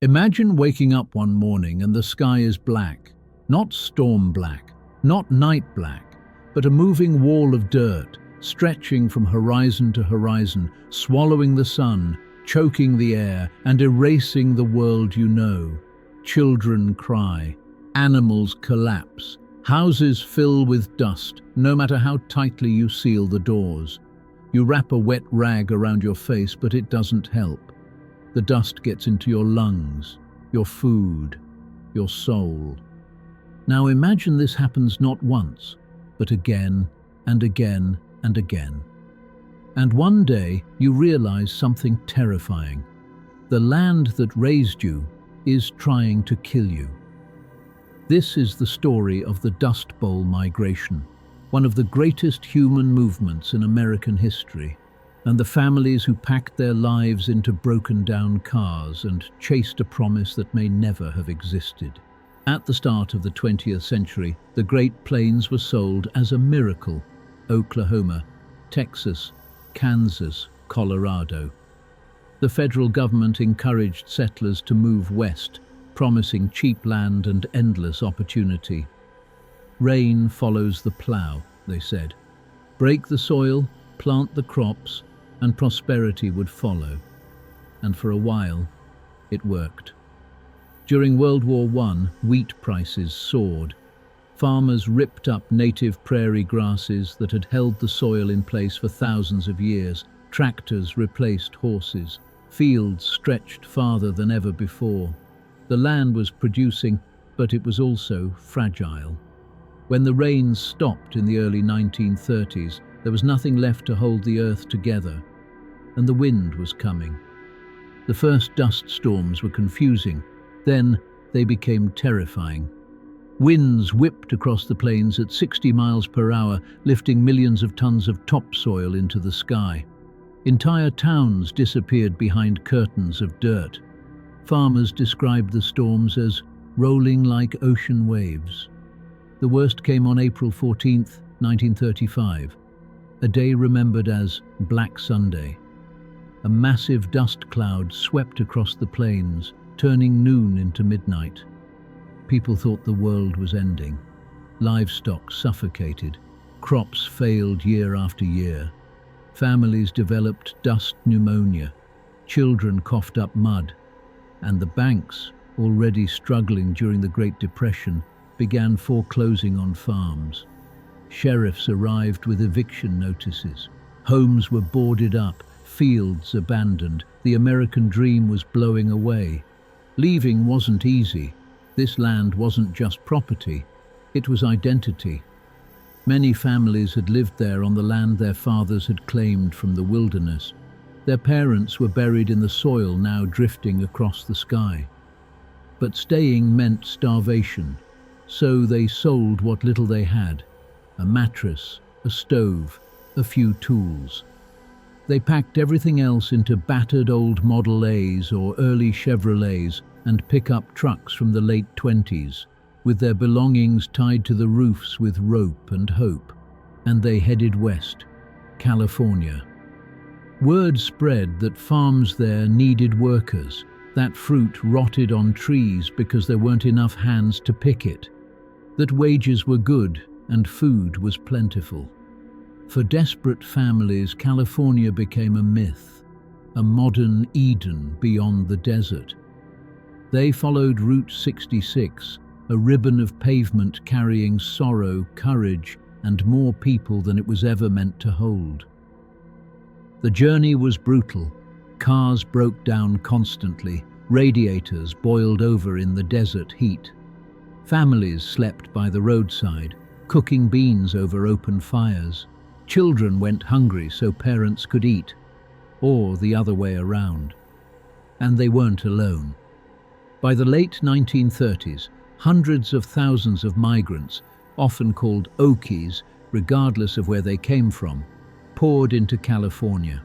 Imagine waking up one morning and the sky is black, not storm black, not night black, but a moving wall of dirt, stretching from horizon to horizon, swallowing the sun, choking the air, and erasing the world you know. Children cry, animals collapse, houses fill with dust, no matter how tightly you seal the doors. You wrap a wet rag around your face, but it doesn't help. The dust gets into your lungs, your food, your soul. Now imagine this happens not once, but again and again and again. And one day you realize something terrifying. The land that raised you is trying to kill you. This is the story of the Dust Bowl migration, one of the greatest human movements in American history, and the families who packed their lives into broken-down cars and chased a promise that may never have existed. At the start of the 20th century, the Great Plains were sold as a miracle. Oklahoma, Texas, Kansas, Colorado. The federal government encouraged settlers to move west, promising cheap land and endless opportunity. Rain follows the plow, they said. Break the soil, plant the crops, and prosperity would follow. And for a while, it worked. During World War I, wheat prices soared. Farmers ripped up native prairie grasses that had held the soil in place for thousands of years. Tractors replaced horses. Fields stretched farther than ever before. The land was producing, but it was also fragile. When the rains stopped in the early 1930s, there was nothing left to hold the earth together, and the wind was coming. The first dust storms were confusing, then they became terrifying. Winds whipped across the plains at 60 miles per hour, lifting millions of tons of topsoil into the sky. Entire towns disappeared behind curtains of dirt. Farmers described the storms as rolling like ocean waves. The worst came on April 14, 1935, a day remembered as Black Sunday. A massive dust cloud swept across the plains, turning noon into midnight. People thought the world was ending. Livestock suffocated. Crops failed year after year. Families developed dust pneumonia. Children coughed up mud. And the banks, already struggling during the Great Depression, began foreclosing on farms. Sheriffs arrived with eviction notices. Homes were boarded up, fields abandoned. The American dream was blowing away. Leaving wasn't easy. This land wasn't just property, it was identity. Many families had lived there on the land their fathers had claimed from the wilderness. Their parents were buried in the soil, now drifting across the sky. But staying meant starvation. So they sold what little they had, a mattress, a stove, a few tools. They packed everything else into battered old Model A's or early Chevrolets and pickup trucks from the late 20s, with their belongings tied to the roofs with rope and hope. And they headed west, California. Word spread that farms there needed workers, that fruit rotted on trees because there weren't enough hands to pick it, that wages were good and food was plentiful. For desperate families, California became a myth, a modern Eden beyond the desert. They followed Route 66, a ribbon of pavement carrying sorrow, courage, and more people than it was ever meant to hold. The journey was brutal. Cars broke down constantly, radiators boiled over in the desert heat. Families slept by the roadside, cooking beans over open fires. Children went hungry so parents could eat, or the other way around. And they weren't alone. By the late 1930s, hundreds of thousands of migrants, often called Okies, regardless of where they came from, poured into California.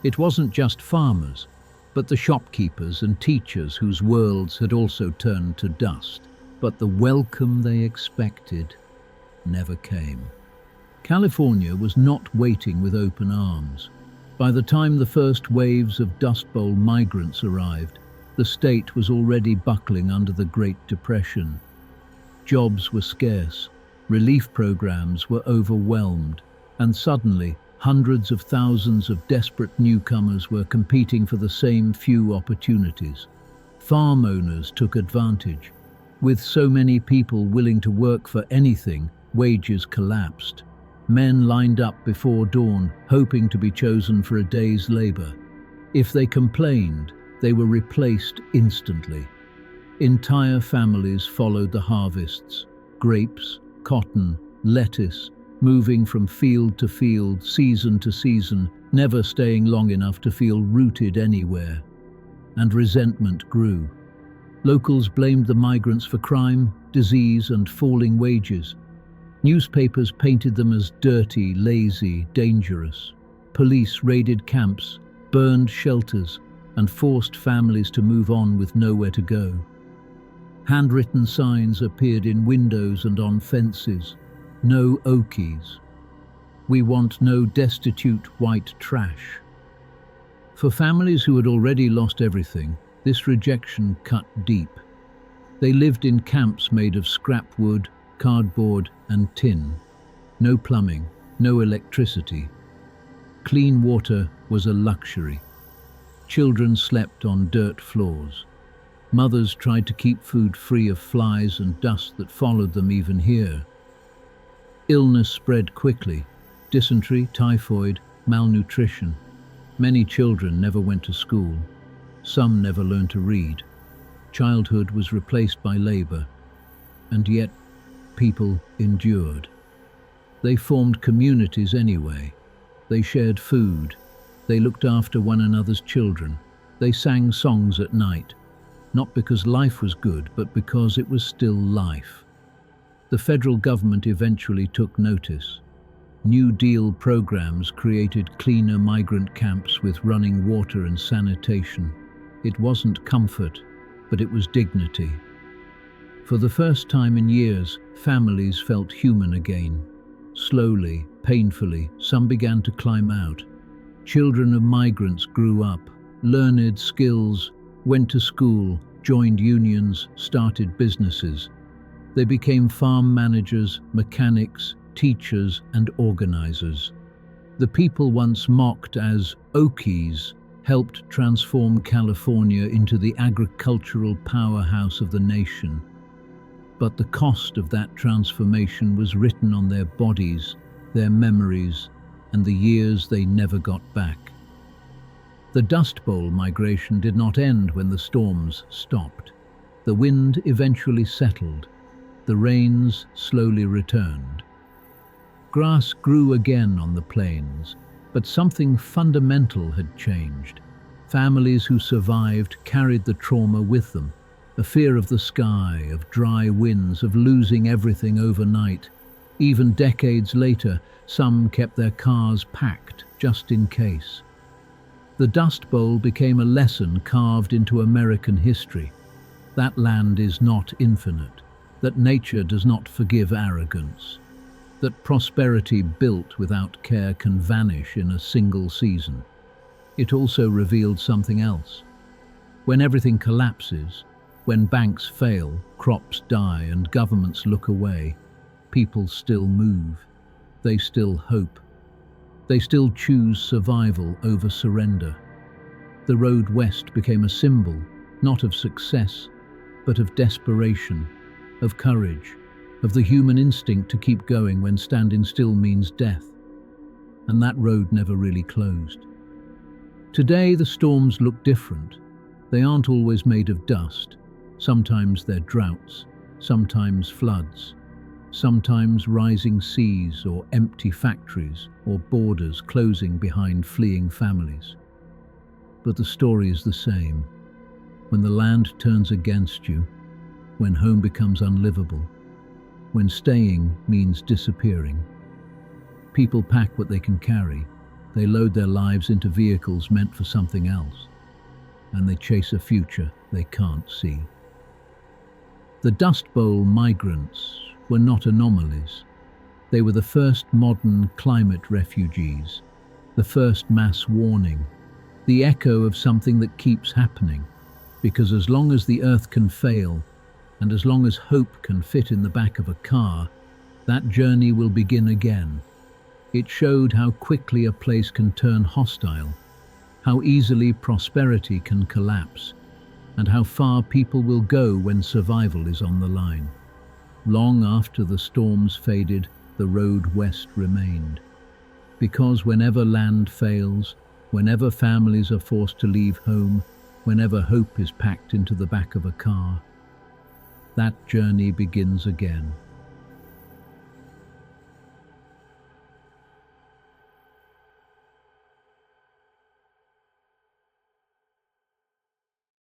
It wasn't just farmers, but the shopkeepers and teachers whose worlds had also turned to dust. But the welcome they expected never came. California was not waiting with open arms. By the time the first waves of Dust Bowl migrants arrived, The state was already buckling under the Great Depression. Jobs were scarce, relief programs were overwhelmed, and suddenly hundreds of thousands of desperate newcomers were competing for the same few opportunities. Farm owners took advantage. With so many people willing to work for anything, wages collapsed. Men lined up before dawn, hoping to be chosen for a day's labor. If they complained, they were replaced instantly. Entire families followed the harvests: grapes, cotton, lettuce, moving from field to field, season to season, never staying long enough to feel rooted anywhere. And resentment grew. Locals blamed the migrants for crime, disease, and falling wages. Newspapers painted them as dirty, lazy, dangerous. Police raided camps, burned shelters, and forced families to move on with nowhere to go. Handwritten signs appeared in windows and on fences. No Okies. We want no destitute white trash. For families who had already lost everything, this rejection cut deep. They lived in camps made of scrap wood, cardboard, and tin. No plumbing, no electricity. Clean water was a luxury. Children slept on dirt floors. Mothers tried to keep food free of flies and dust that followed them even here. Illness spread quickly: dysentery, typhoid, malnutrition. Many children never went to school. Some never learned to read. Childhood was replaced by labor. And yet, people endured. They formed communities anyway. They shared food. They looked after one another's children. They sang songs at night, not because life was good, but because it was still life. The federal government eventually took notice. New Deal programs created cleaner migrant camps with running water and sanitation. It wasn't comfort, but it was dignity. For the first time in years, families felt human again. Slowly, painfully, some began to climb out. Children of migrants grew up, learned skills, went to school, joined unions, started businesses. They became farm managers, mechanics, teachers, and organizers. The people once mocked as Okies helped transform California into the agricultural powerhouse of the nation. But the cost of that transformation was written on their bodies, their memories, and the years they never got back. The Dust Bowl migration did not end when the storms stopped. The wind eventually settled. The rains slowly returned. Grass grew again on the plains, but something fundamental had changed. Families who survived carried the trauma with them. A fear of the sky, of dry winds, of losing everything overnight. Even decades later, some kept their cars packed just in case. The Dust Bowl became a lesson carved into American history. That land is not infinite, that nature does not forgive arrogance, that prosperity built without care can vanish in a single season. It also revealed something else. When everything collapses, when banks fail, crops die, and governments look away, people still move. They still hope. They still choose survival over surrender. The road west became a symbol, not of success, but of desperation, of courage, of the human instinct to keep going when standing still means death. And that road never really closed. Today the storms look different. They aren't always made of dust. Sometimes they're droughts, sometimes floods, sometimes rising seas or empty factories or borders closing behind fleeing families. But the story is the same. When the land turns against you, when home becomes unlivable, when staying means disappearing, people pack what they can carry. They load their lives into vehicles meant for something else, and they chase a future they can't see. The Dust Bowl migrants were not anomalies. They were the first modern climate refugees, the first mass warning, the echo of something that keeps happening. Because as long as the earth can fail, and as long as hope can fit in the back of a car, that journey will begin again. It showed how quickly a place can turn hostile, how easily prosperity can collapse, and how far people will go when survival is on the line. Long after the storms faded, the road west remained. Because whenever land fails, whenever families are forced to leave home, whenever hope is packed into the back of a car, that journey begins again.